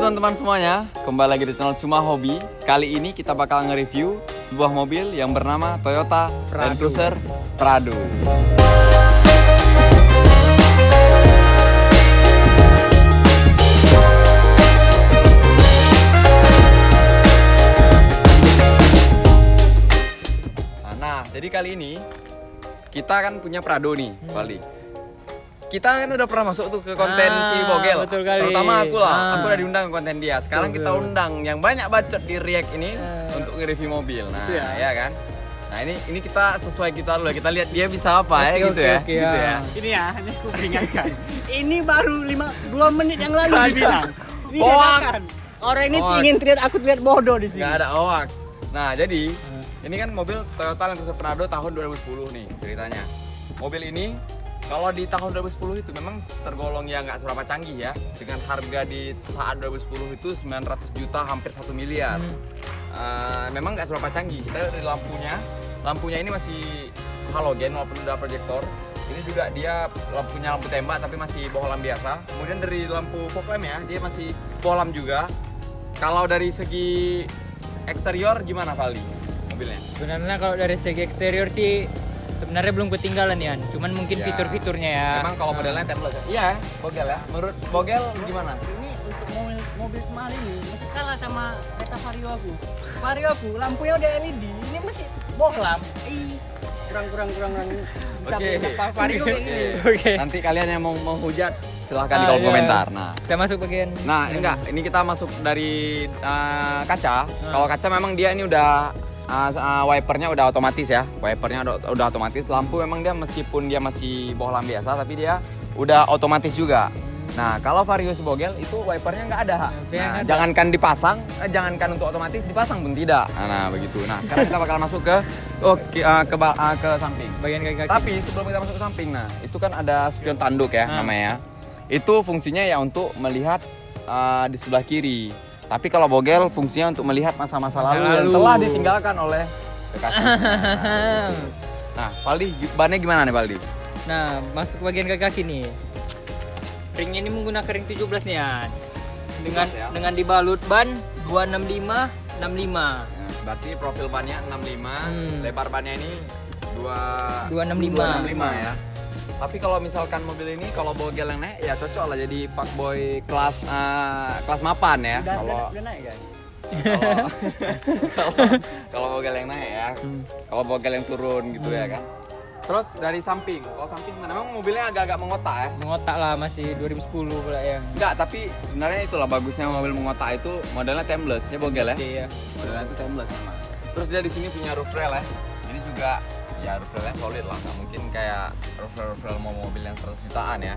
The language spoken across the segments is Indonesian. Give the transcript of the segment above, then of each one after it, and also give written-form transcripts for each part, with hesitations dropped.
teman-teman semuanya, kembali lagi di channel Cuma Hobi. Kali ini kita bakal nge-review sebuah mobil yang bernama Toyota Land Cruiser Prado. Nah, jadi kali ini kita kan punya Prado nih, Bali. Kita kan udah pernah masuk tuh ke konten si Bogel, terutama aku lah. Aku udah diundang ke konten dia. Sekarang kita undang yang banyak bacot di React ini untuk nge-review mobil. Nah, ya kan. Nah, ini kita sesuai kita dulu. Kita lihat dia bisa apa gitu ya. Ini ya, hanya aku peringatkan. Ini baru 2 menit yang lalu dibilang. Ini Hoax. dadakan. Orang ini ingin terlihat aku terlihat bodoh di sini. Nggak ada hoax. Nah, jadi ini kan mobil Toyota Land Cruiser Prado tahun 2010 nih ceritanya. Mobil ini kalau di tahun 2010 itu memang tergolong ya nggak seberapa canggih ya. Dengan harga di saat 2010 itu 900 juta hampir 1 miliar. Memang nggak seberapa canggih. Kita dari lampunya ini masih halogen walaupun udah proyektor. Ini juga dia punya lampu tembak tapi masih bohlam biasa. Kemudian dari lampu fog lamp ya, dia masih bohlam juga. Kalau dari segi eksterior gimana Valdi mobilnya? Sebenarnya kalau dari segi eksterior sih sebenarnya belum ketinggalan ya, cuman mungkin Ya. Fitur-fiturnya ya. Memang kalau modelnya template ya? Iya, Bogel ya. Menurut Bogel gimana? Ini untuk mobil semahal ini masih kalah sama kereta Vario aku. Vario aku lampunya udah LED, ini masih bohlam. Kurang bisa Oke. berapa Vario kayak gini. Oke. Nanti kalian yang mau menghujat silahkan di kolom Iya. komentar. Nah, Kita masuk bagian. ini enggak. Ini kita masuk dari kaca. Kalau kaca memang dia ini udah wipernya udah otomatis ya. Wipernya udah otomatis. Lampu memang dia meskipun dia masih bohlam biasa tapi dia udah otomatis juga. Nah, kalau Vario Bogel itu wipernya nggak ada. Nah, jangankan dipasang, jangankan untuk otomatis dipasang pun tidak. Nah, begitu. Nah, sekarang kita bakal masuk ke samping. Bagian kaki. Tapi sebelum kita masuk ke samping, nah itu kan ada spion tanduk ya namanya. Itu fungsinya ya untuk melihat di sebelah kiri. Tapi kalau Bogel fungsinya untuk melihat masa-masa lalu yang telah ditinggalkan oleh kekasih. Nah, Valdi, bannya gimana nih Valdi? Nah, masuk bagian kaki nih. Ringnya ini menggunakan ring 17 nih ya. 17 ya? Dengan dibalut ban 265 65. Ya, berarti profil bannya 65, lebar bannya ini 265 ya. Tapi kalau misalkan mobil ini kalau Bogel yang naik ya cocok lah jadi fuckboy kelas mapan ya. Udah naik kan? Kalau Bogel yang naik ya. Kalau Bogel yang turun gitu ya kan. Terus dari samping, kalau samping mana? Memang mobilnya agak-agak mengotak ya. Mengotak lah, masih 2010 pula yang. Enggak, tapi sebenarnya itulah bagusnya mobil mengotak itu modelnya timeless ya Bogel ya. Iya. Modelnya itu timeless memang. Terus dia di sini punya roof rail ya. Ini juga ya roof railnya solid lah, nggak mungkin kayak roof rail mobil yang 100 jutaan ya.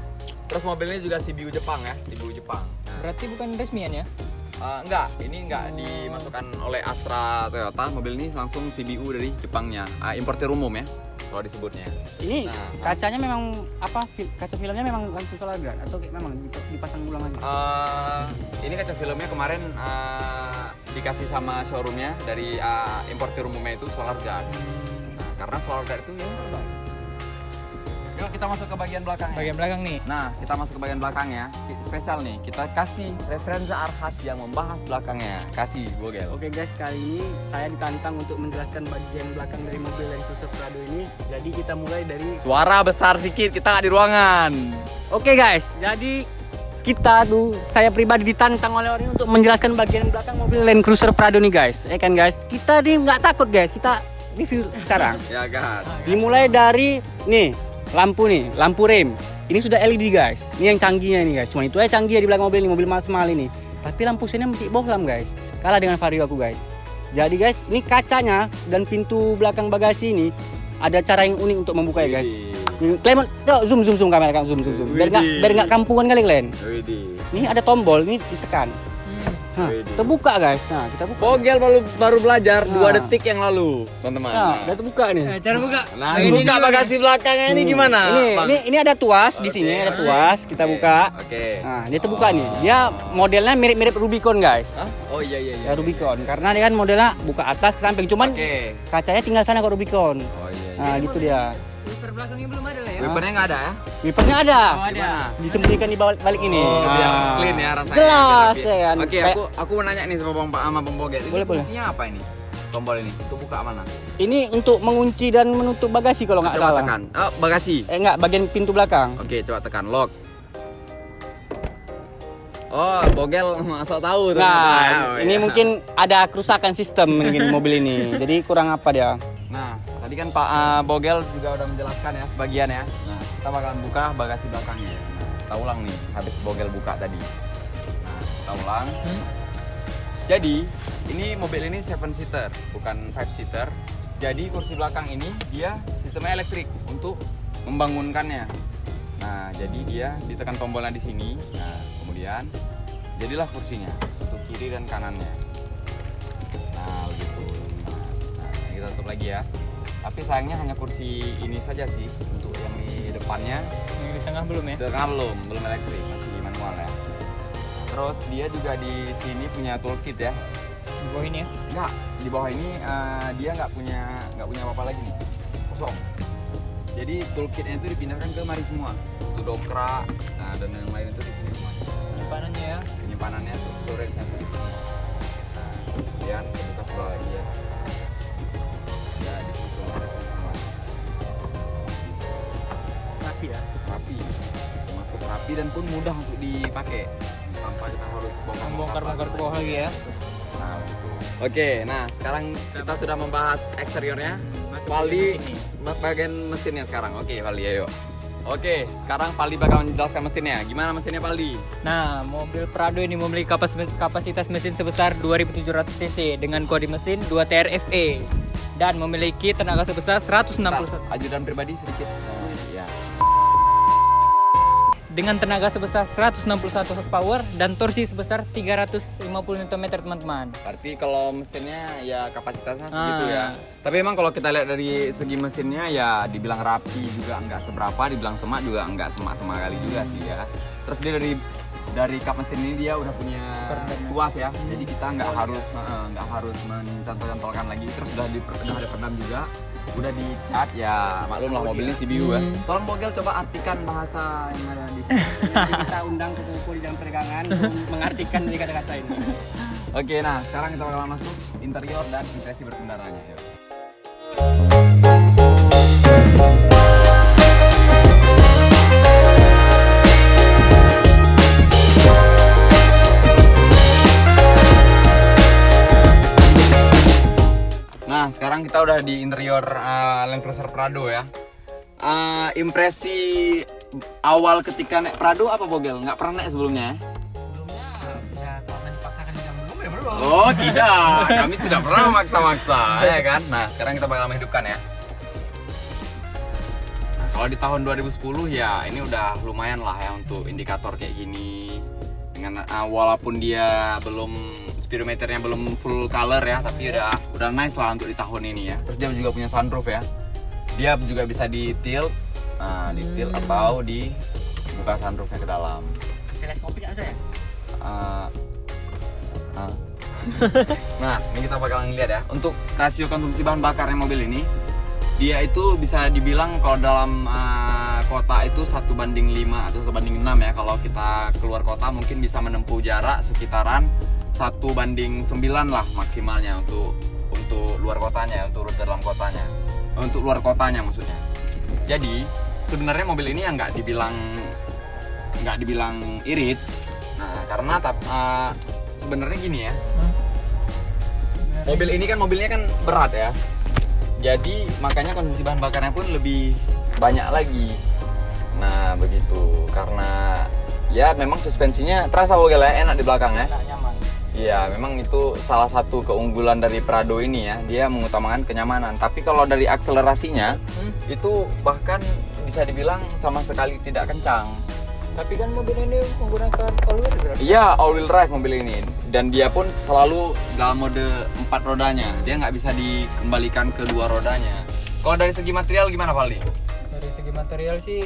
Terus mobilnya juga CBU Jepang ya, CBU Jepang. Nah, Berarti bukan resmian ya? enggak, ini enggak dimasukkan oleh Astra Toyota. Mobil ini langsung CBU dari Jepangnya, importer umum ya kalau disebutnya. Ini Nah. kacanya memang apa? Kaca filmnya memang langsung kolagan atau kayak memang dipasang ulang lagi? Ini kaca filmnya kemarin dikasih sama showroomnya dari importer umumnya itu Solar Guard. Nah, karena Solar Guard itu yang terbaik. Yuk kita masuk ke bagian belakangnya. Bagian belakang nih. Nah, kita masuk ke bagian belakangnya. Spesial nih, kita kasih referensi Arhas yang membahas belakangnya. Kasih, Bogel. Oke guys, kali ini saya ditantang untuk menjelaskan bagian belakang dari mobil Land Cruiser Prado ini. Jadi kita mulai dari Suara besar sedikit, kita nggak di ruangan. Oke guys, jadi saya pribadi ditantang oleh orang ini untuk menjelaskan bagian belakang mobil Land Cruiser Prado nih guys. Ya kan guys, kita nih nggak takut guys, kita review sekarang. Ya, gas. Dimulai dari lampu rem. Ini sudah LED guys. Ini yang canggihnya nih guys. Cuma itu aja canggih ya di belakang mobil ini, mobil mahal ini. Tapi lampu sini masih bohlam guys. Kalah dengan Vario aku guys. Jadi guys, ini kacanya dan pintu belakang bagasi ini ada cara yang unik untuk membuka ya guys. Kalian zoom kamera kan, zoom. Biar nggak kampungan kali kalian. Ini ada tombol, ini ditekan. Nah, terbuka guys. Nah, kita buka. Bogel baru belajar 2 Nah. detik yang lalu, teman-teman. Nah, udah terbuka nih. Cara buka. Nah, buka bagasi belakangnya ini gimana? Bang? Ini ada tuas di sini, ada tuas. Kita buka. Oke. Nah, dia terbuka nih. Dia modelnya mirip-mirip Rubicon, guys. Hah? Oh iya. Ya Rubicon. Karena dia kan modelnya buka atas ke samping. Cuman Oke. kacanya tinggal sana kok Rubicon. Oh iya. Nah, gitu dia. Wiper belakangnya belum ada lah ya. Wipernya nggak ada ya? Wipernya ada. Oh, ada. Gimana? Disembunyikan di balik ini. Oh, biar Nah. clean ya rasanya. Jelas biar ya kan. Oke, Kayak- aku mau nanya nih sama Bang Bogel. Ini Boleh, boleh. fungsinya apa ini? Tombol ini untuk buka mana? Ini untuk mengunci dan menutup bagasi kalau nggak Coba salah. tekan. Oh, bagasi. Nggak, bagian pintu belakang. Oke, coba tekan lock. Oh, Bogel masuk tahu ternyata. Nah, Oh, ini iya. mungkin ada kerusakan sistem mungkin mobil ini. Jadi kurang apa dia? Nah, tadi kan Pak Bogel juga udah menjelaskan ya sebagian ya. Nah, kita bakalan buka bagasi belakangnya. Nah, kita ulang nih, habis Bogel buka tadi. Nah, kita ulang. Jadi, ini mobil ini 7 seater, bukan 5 seater. Jadi kursi belakang ini dia sistemnya elektrik untuk membangunkannya. Nah, jadi dia ditekan tombolnya di sini. Nah, kemudian jadilah kursinya untuk kiri dan kanannya. Nah, begitu. Nah, kita tutup lagi ya. Tapi sayangnya hanya kursi ini saja sih untuk yang di depannya. Yang di tengah belum ya? Di tengah belum elektrik, masih manual ya. Terus dia juga di sini punya toolkit ya. Di bawah ini ya. Enggak, di bawah ini dia nggak punya apa-apa lagi nih, kosong. Jadi toolkitnya itu dipindahkan ke mari semua, untuk dokra, nah dan yang lain itu di sini semua. Penyimpanannya ya. Penyimpanannya tuh storage-nya tuh di sini. Nah, kemudian buka sebelah lagi ya. Ya di situ ada semua. Rapi ya. Rapi, masuk rapi dan pun mudah untuk dipakai tanpa kita harus Bongkar-bongkar ke bawah lagi ya. Nah, gitu. Oke, nah sekarang kita sudah membahas eksteriornya. Masuk Valdi bagian sini. bagian mesinnya sekarang. Oke, Valdi, ayo. Oke, sekarang Valdi bakal menjelaskan mesinnya. Gimana mesinnya, Valdi? Nah, mobil Prado ini memiliki kapasitas mesin sebesar 2700 cc dengan kode mesin 2 TRFE dan memiliki tenaga sebesar 161 Ajudan pribadi sedikit. Oh, iya. dengan tenaga sebesar 161 horsepower dan torsi sebesar 350 Nm, teman-teman. Berarti kalau mesinnya ya kapasitasnya segitu Ah. ya. Tapi emang kalau kita lihat dari segi mesinnya ya dibilang rapi juga enggak seberapa, dibilang semak juga enggak semak-semak kali juga sih ya. Terus dia dari kap mesin ini dia udah punya tuas ya. Jadi kita nggak harus mencantol-cantolkan lagi. Terus udah ada peredam juga. Udah dicat ya, maklum lah mobil ini CBU ya. Tolong Bogel coba artikan bahasa yang ada di Nanti kita undang ke kumpul di dalam peregangan untuk mengartikan dari kata-kata ini. Oke, nah sekarang kita bakal masuk interior dan impresi berkendaranya. Yuk. Nah, sekarang kita udah di interior Land Cruiser Prado ya. Impresi awal ketika naik Prado apa Bogel? Nggak pernah naik sebelumnya ya? Ya, karena dipaksakan jam belum ya belum. Oh tidak, kami tidak pernah maksa-maksa ya kan. Nah sekarang kita bakal menghidupkan ya. Nah, kalau di tahun 2010 ya ini udah lumayan lah ya untuk indikator kayak gini. Dengan walaupun dia belum speedometernya belum full color ya, tapi udah nice lah untuk di tahun ini ya. Terus dia juga punya sunroof ya. Dia juga bisa di tilt, di tilt atau dibuka sunroofnya ke dalam. Teleskopik nggak saya? Nah, ini kita bakalan lihat ya. Untuk rasio konsumsi bahan bakarnya mobil ini, dia itu bisa dibilang kalau dalam kota itu 1:5 atau 1:6 ya. Kalau kita keluar kota mungkin bisa menempuh jarak sekitaran 1:9 lah maksimalnya untuk luar kotanya, untuk rute dalam kotanya. Untuk luar kotanya maksudnya. Jadi sebenarnya mobil ini yang nggak dibilang irit. Nah, karena sebenarnya gini ya. Mobil ini kan mobilnya kan berat ya. Jadi makanya konsumsi bahan bakarnya pun lebih banyak lagi. Nah, begitu. Karena ya memang suspensinya terasa Bogel ya, enak di belakang ya. Nyaman. Iya, memang itu salah satu keunggulan dari Prado ini ya. Dia mengutamakan kenyamanan. Tapi kalau dari akselerasinya itu bahkan bisa dibilang sama sekali tidak kencang. Tapi kan mobil ini menggunakan all-wheel drive. Iya, all wheel drive mobil ini. Dan dia pun selalu dalam mode 4 rodanya. Dia nggak bisa dikembalikan ke 2 rodanya. Kalau dari segi material gimana Valdi? Dari segi material sih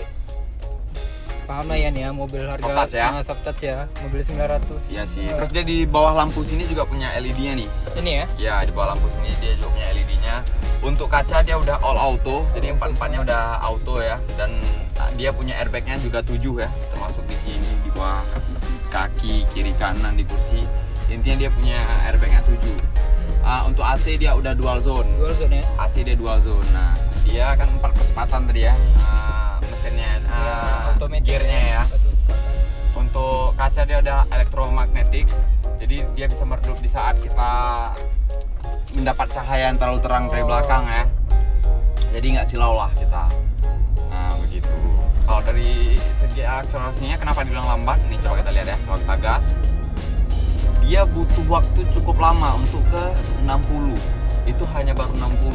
paham lah ya nih ya, mobil harga Soft touch ya? soft touch ya, mobil 900. Iya sih. Terus dia di bawah lampu sini juga punya LED-nya nih. Ini ya. Ya, di bawah lampu sini dia juga punya LED-nya. Untuk kaca dia udah all auto, jadi empat-empatnya udah auto ya. Dan dia punya airbag-nya juga 7 ya, termasuk di sini, di bawah kaki, kiri kanan, di kursi. Intinya dia punya airbag-nya 7. Untuk AC dia udah dual zone. Dual zone ya. AC dia dual zone. Nah, dia kan 4 kecepatan tadi ya. Mesinnya, Automatic gearnya ya. Betul, sepatan. Untuk kaca dia udah elektromagnetik, jadi dia bisa meredup di saat kita mendapat cahaya yang terlalu terang dari belakang ya. Jadi nggak silau lah kita. Nah begitu. Kalau dari segi akselerasinya kenapa dibilang lambat? Nih coba kita lihat ya. Kalau kita gas, dia butuh waktu cukup lama untuk ke 60. Itu hanya baru 60.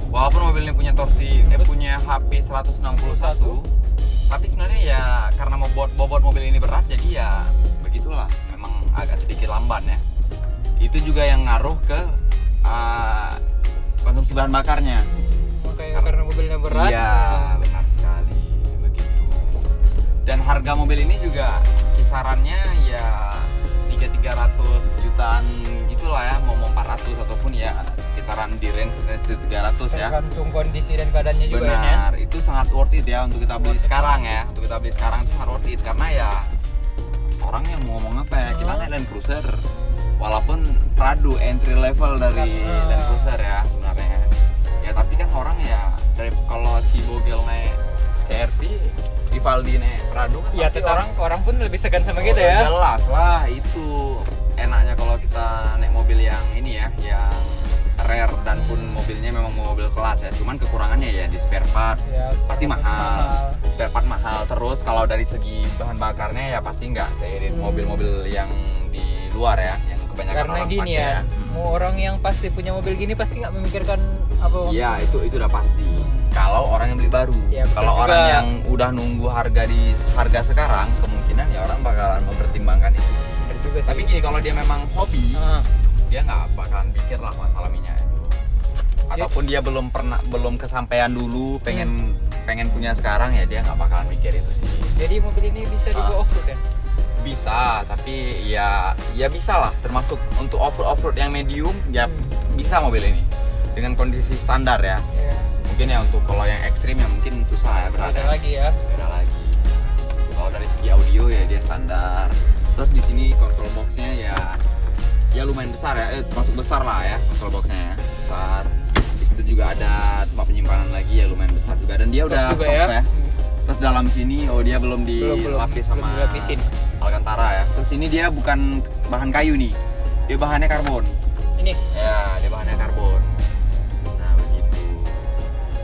Walaupun mobil ini punya torsi, punya HP 161, tapi sebenarnya ya karena bobot mobil ini berat, jadi ya begitulah. Memang agak sedikit lamban ya. Itu juga yang ngaruh ke konsumsi bahan bakarnya. Makanya karena mobilnya berat. Iya, benar sekali begitu. Dan harga mobil ini juga kisarannya ya 300 jutaan gitulah ya, mau 400 ataupun ya sekitaran di range 300 ya. Tergantung kondisi dan keadaannya juga ya. Benar, itu sangat worth it ya untuk kita beli sekarang ya. Untuk kita beli sekarang itu sangat worth it karena ya orang yang mau ngomong apa ya, kita naik Land Cruiser. Walaupun Prado entry level dari Land Cruiser ya sebenarnya. Ya tapi kan orang ya dari kalau si Bogel naik CR-V, Vivaldi naik Prado kan Ya pasti tetap orang pun lebih segan sama kita ya. Jelas lah, itu enaknya kalau kita naik mobil yang ini ya, yang rare dan pun mobilnya memang mobil kelas ya. Cuman kekurangannya ya di spare part, Ya, pasti mahal. Spare part mahal. Terus kalau dari segi bahan bakarnya ya pasti nggak seirit mobil-mobil yang di luar ya, yang kebanyakan Karena orang gini pakai ya, mau orang yang pasti punya mobil gini pasti nggak memikirkan apa. Iya, itu udah pasti. Kalau orang yang beli baru, Ya, betul kalau juga. orang yang udah nunggu harga di harga sekarang, kemungkinan ya orang bakalan mempertimbangkan itu. Bener juga sih. Tapi gini, kalau dia memang hobi, Ah, dia nggak bakalan pikir lah masalah minyak itu. Ataupun dia belum kesampaian dulu, pengen punya sekarang ya dia nggak bakalan mikir itu sih. jadi mobil ini bisa dibawa off-road ya? Bisa, tapi ya bisa lah. Termasuk untuk off-road yang medium ya bisa mobil ini dengan kondisi standar ya. Ya. Mungkin ya untuk kalau yang ekstrim ya mungkin susah ya Ada beratnya. lagi ya. Beda lagi. Kalau dari segi audio ya dia standar. Terus di sini konsol boxnya ya lumayan besar ya, termasuk besar lah ya konsol boxnya ya, besar. Di situ juga ada tempat penyimpanan lagi ya lumayan besar juga dan dia udah juga soft ya. ya. Terus dalam sini dia belum dilapis belum sama dilapisin. Alcantara ya. Terus ini dia bukan bahan kayu nih, dia bahannya karbon. Ini Ya, dia bahannya karbon. Nah, begitu.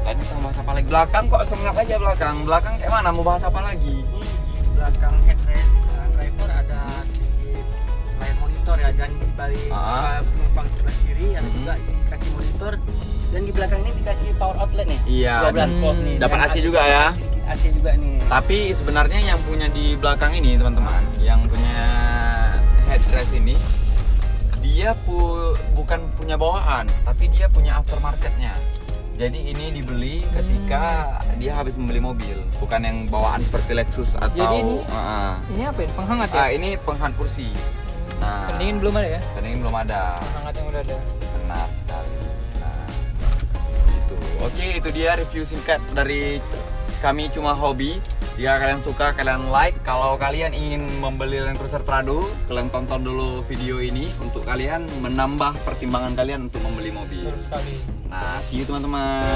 Lain kita bahas apa lagi? Belakang kok sengap aja belakang. Belakang kayak mana? Mau bahas apa lagi? Di belakang headrest driver ada sedikit layar monitor ya, dan di balik penumpang sebelah kiri ada juga dikasih monitor, dan di belakang ini dikasih power outlet nih. Iya. 12 volt nih. Dapat Dan AC ada juga ya. AC juga nih. Tapi sebenarnya yang punya di belakang ini teman-teman, yang punya headrest ini, dia bukan punya bawaan, tapi dia punya aftermarketnya. Jadi ini dibeli ketika dia habis membeli mobil, bukan yang bawaan seperti Lexus atau. Jadi ini apa ya? Penghangat ya? Ini penghangat kursi. Nah, Pendingin belum ada ya? pendingin belum ada. Penghangat yang udah ada. Benar sekali. Nah, gitu. Oke, itu dia review singkat dari kami Cuma Hobi. Jika kalian suka, kalian like. Kalau kalian ingin membeli Land Cruiser Prado, kalian tonton dulu video ini untuk kalian menambah pertimbangan kalian untuk membeli mobil. Terus sekali. Nah, see you teman-teman.